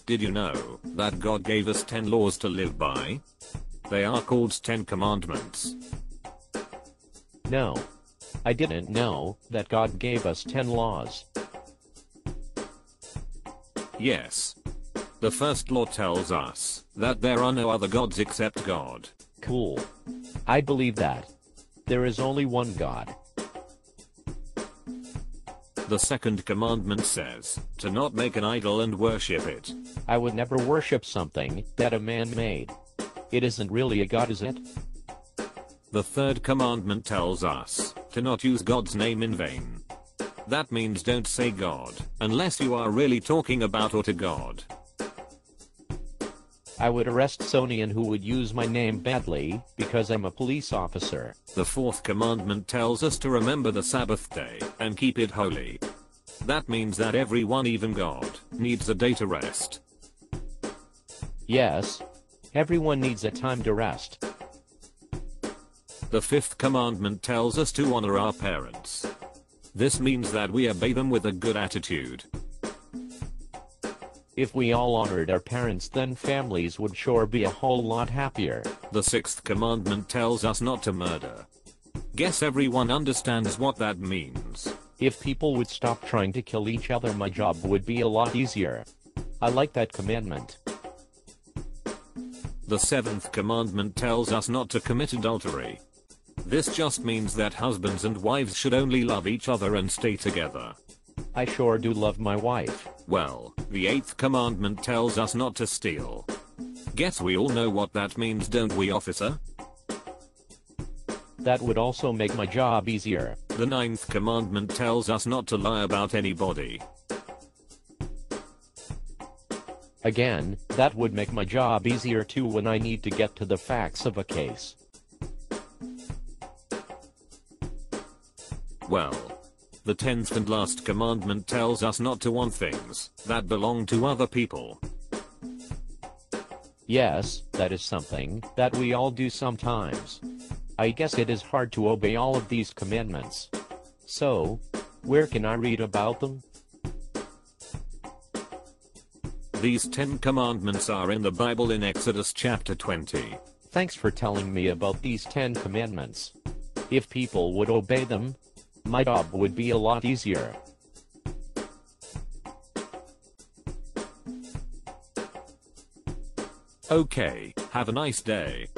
Did you know that God gave us 10 laws to live by? They are called 10 Commandments. No. I didn't know that God gave us 10 laws. Yes. The first law tells us that there are no other gods except God. Cool. I believe that. There is only one God. The second commandment says to not make an idol and worship it. I would never worship something that a man made. It isn't really a god, is it? The third commandment tells us to not use God's name in vain. That means don't say God unless you are really talking about or to God. I would arrest Sonian who would use my name badly because I'm a police officer. The fourth commandment tells us to remember the Sabbath day and keep it holy. That means that everyone, even God, needs a day to rest. Yes. Everyone needs a time to rest. The fifth commandment tells us to honor our parents. This means that we obey them with a good attitude. If we all honored our parents, then families would sure be a whole lot happier. The sixth commandment tells us not to murder. Guess everyone understands what that means. If people would stop trying to kill each other, my job would be a lot easier. I like that commandment. The seventh commandment tells us not to commit adultery. This just means that husbands and wives should only love each other and stay together. I sure do love my wife. Well, the eighth commandment tells us not to steal. Guess we all know what that means, don't we, officer? That would also make my job easier. The ninth commandment tells us not to lie about anybody. Again, that would make my job easier too when I need to get to the facts of a case. Well, the 10th and last commandment tells us not to want things that belong to other people. Yes, that is something that we all do sometimes. I guess it is hard to obey all of these commandments. So, where can I read about them? These 10 commandments are in the Bible in Exodus chapter 20. Thanks for telling me about these 10 commandments. If people would obey them, my job would be a lot easier. Okay, have a nice day.